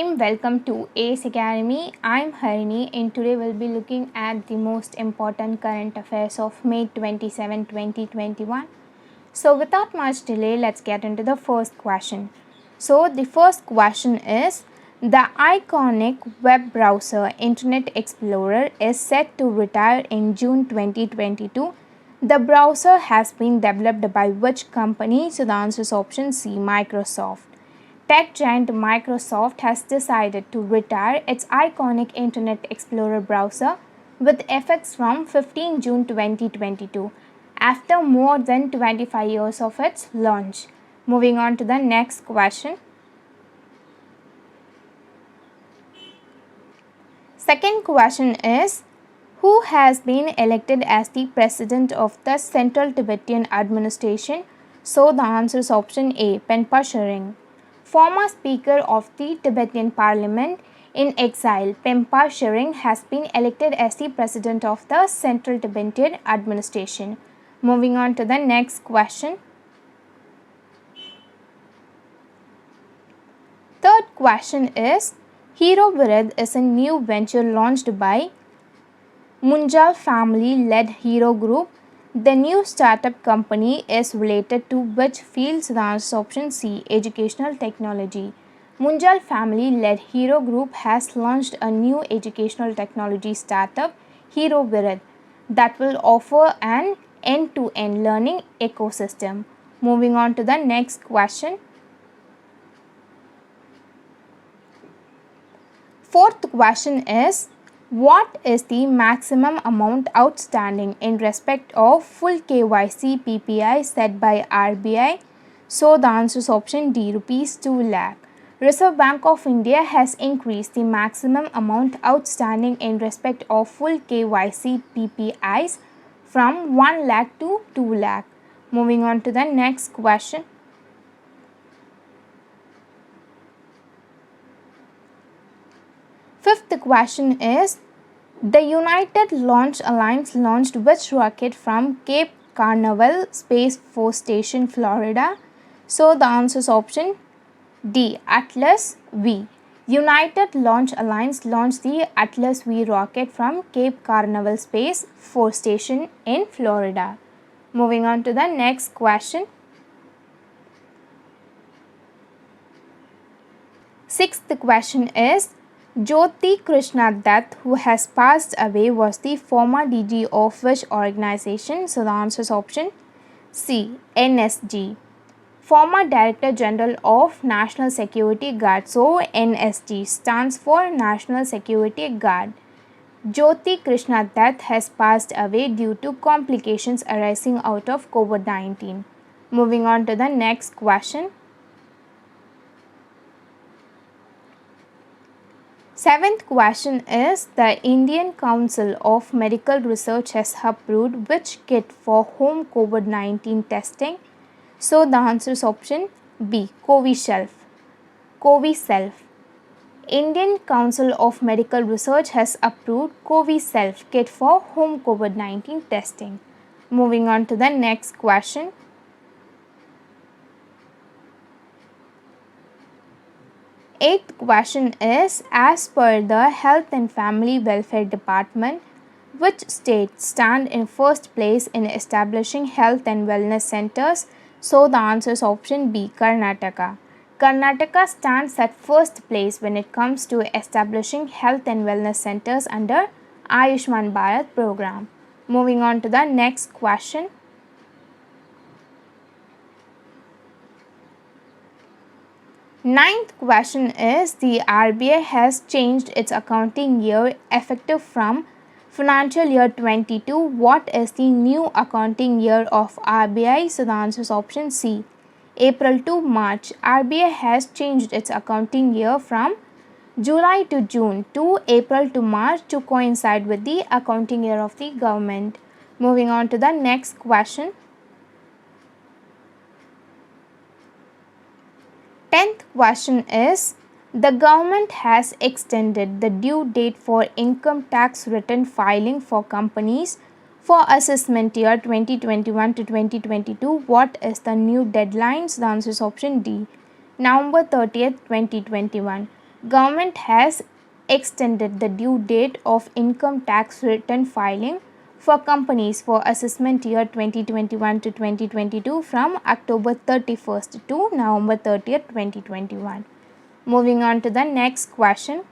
team, welcome to ACE Academy. I'm Harini and today we'll be looking at the most important current affairs of May 27, 2021. So without much delay, let's get into the first question. So the first question is, the iconic web browser Internet Explorer is set to retire in June 2022. The browser has been developed by which company? So the answer is option C, Microsoft. Tech giant Microsoft has decided to retire its iconic Internet Explorer browser with effects from 15 June 2022 after more than 25 years of its launch. Moving on to the next question. Second question is, who has been elected as the president of the Central Tibetan Administration? So the answer is option A, Penpa Shering. Former Speaker of the Tibetan Parliament in exile, Penpa Shering, has been elected as the President of the Central Tibetan Administration. Moving on to the next question. Third question is, Hero Virid is a new venture launched by Munjal family-led Hero Group. The new startup company is related to which fields? The answer option C, educational technology. Munjal family-led Hero Group has launched a new educational technology startup, Hero Virid, that will offer an end-to-end learning ecosystem. Moving on to the next question. Fourth question is, what is the maximum amount outstanding in respect of full KYC PPI set by RBI? So the answer is option D, rupees 2 lakh. Reserve Bank of India has increased the maximum amount outstanding in respect of full KYC PPIs from 1 lakh to 2 lakh. Moving on to the next question. Fifth question is, the United Launch Alliance launched which rocket from Cape Canaveral Space Force Station, Florida? So the answer is option D, Atlas V. United Launch Alliance launched the Atlas V rocket from Cape Canaveral Space Force Station in Florida. Moving on to the next question. Sixth question is, Jyoti Krishna Dutt, who has passed away, was the former DG of which organization? So the answer is option C, NSG. Former Director General of National Security Guard. So NSG stands for National Security Guard. Jyoti Krishna Dutt has passed away due to complications arising out of COVID-19. Moving on to the next question. Seventh question is, the Indian Council of Medical Research has approved which kit for home COVID-19 testing? So the answer is option B, Covishelf. Indian Council of Medical Research has approved Covishelf kit for home COVID-19 testing. Moving on to the next question. Eighth question is, as per the Health and Family Welfare Department, which states stand in first place in establishing health and wellness centers? So the answer is option B, Karnataka. Karnataka stands at first place when it comes to establishing health and wellness centers under Ayushman Bharat program. Moving on to the next question. Ninth question is, the RBI has changed its accounting year effective from financial year 22. What is the new accounting year of RBI? So the answer is option C, April to March. RBI has changed its accounting year from July to June to April to March to coincide with the accounting year of the government. Moving on to the next question. 10th question is, the government has extended the due date for income tax return filing for companies for assessment year 2021 to 2022. What is the new deadline? The answer is option D, November 30th, 2021. Government has extended the due date of income tax return filing for companies for assessment year 2021 to 2022 from October 31st to November 30th, 2021. Moving on to the next question.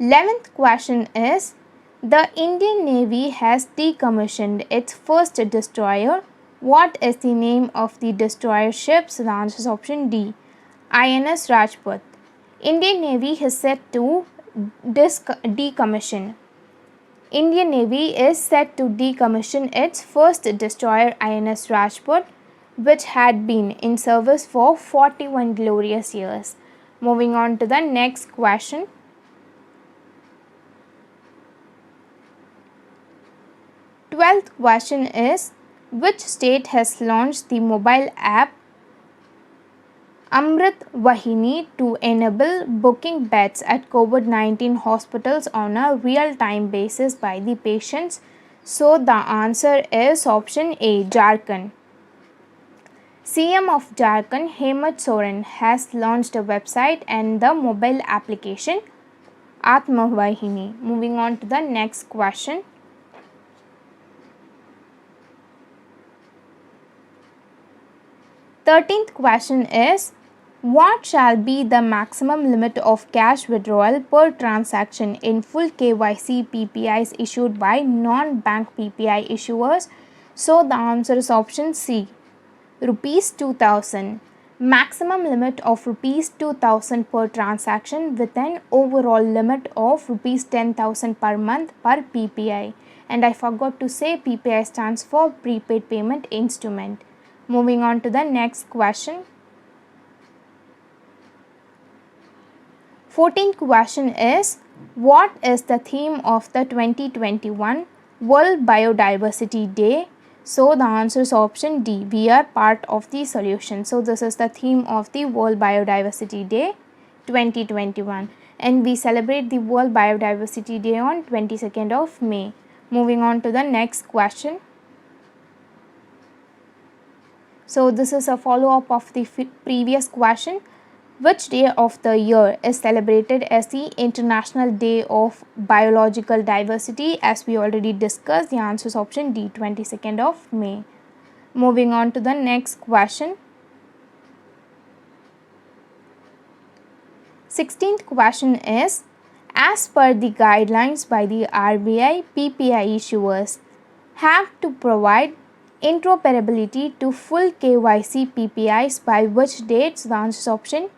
11th question is, the Indian Navy has decommissioned its first destroyer. What is the name of the destroyer ship? So the answer is option D, INS Rajput. Indian Navy is set to decommission. Indian Navy is set to decommission its first destroyer INS Rajput, which had been in service for 41 glorious years. Moving on to the next question. 12th question is, which state has launched the mobile app Amrit Vahini to enable booking beds at COVID-19 hospitals on a real-time basis by the patients? So the answer is option A, Jharkhand. CM of Jharkhand, Hemant Soren, has launched a website and the mobile application Atma Vahini. Moving on to the next question. 13th question is, what shall be the maximum limit of cash withdrawal per transaction in full KYC PPIs issued by non-bank PPI issuers? So the answer is option C, rupees 2000. Maximum limit of rupees 2000 per transaction with an overall limit of rupees 10,000 per month per PPI. And I forgot to say PPI stands for prepaid payment instrument. Moving on to the next question. 14th question is, what is the theme of the 2021 World Biodiversity Day? So the answer is option D, we are part of the solution. So this is the theme of the World Biodiversity Day 2021, and we celebrate the World Biodiversity Day on 22nd of May. Moving on to the next question. So this is a follow-up of the previous question. Which day of the year is celebrated as the International Day of Biological Diversity? As we already discussed, the answer is option D, 22nd of May. Moving on to the next question. 16th question is, as per the guidelines by the RBI, PPI issuers have to provide interoperability to full KYC PPIs by which dates? The answer is option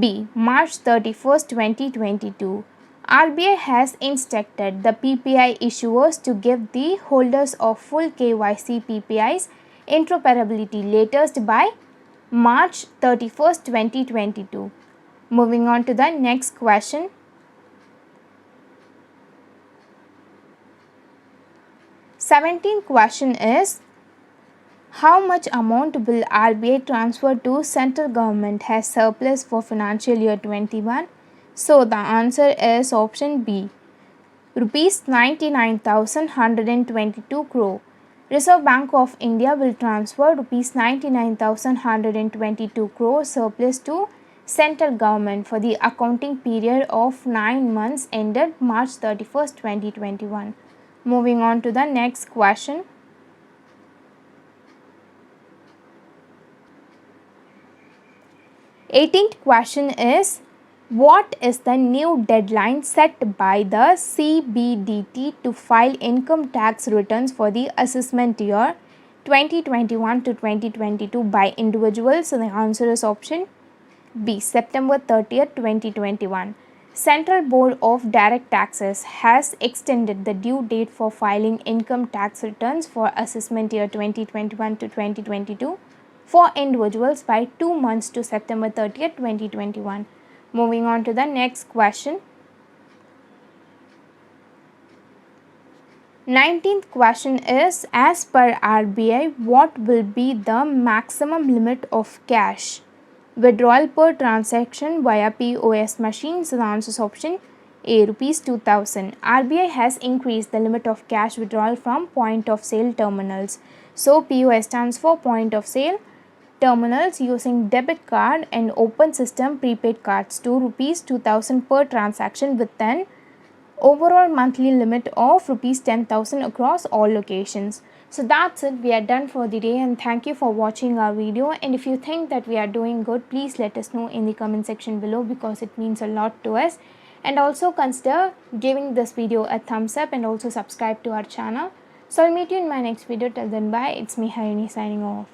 B, March 31st, 2022. RBI has instructed the PPI issuers to give the holders of full KYC PPIs interoperability latest by March 31st, 2022. Moving on to the next question. 17th question is, how much amount will RBI transfer to central government as surplus for financial year 21? So the answer is option B, rupees 99,122 crore. Reserve Bank of India will transfer rupees 99,122 crore surplus to central government for the accounting period of 9 months ended March 31st, 2021. Moving on to the next question. 18th question is, what is the new deadline set by the CBDT to file income tax returns for the assessment year 2021 to 2022 by individuals? So the answer is option B, September 30th, 2021. Central Board of Direct Taxes has extended the due date for filing income tax returns for assessment year 2021 to 2022 for individuals by 2 months to September 30th, 2021. Moving on to the next question. 19th question is, as per RBI, what will be the maximum limit of cash withdrawal per transaction via POS machines? The answer is option A, rupees 2000. RBI has increased the limit of cash withdrawal from point of sale terminals. So POS stands for point of sale terminals using debit card and open system prepaid cards to rupees 2000 per transaction with an overall monthly limit of rupees 10,000 across all locations. So that's it, we are done for the day, and thank you for watching our video. And if you think that we are doing good, please let us know in the comment section below, because it means a lot to us. And also consider giving this video a thumbs up and also subscribe to our channel. So I'll meet you in my next video. Till then, bye. It's me, Harini, signing off.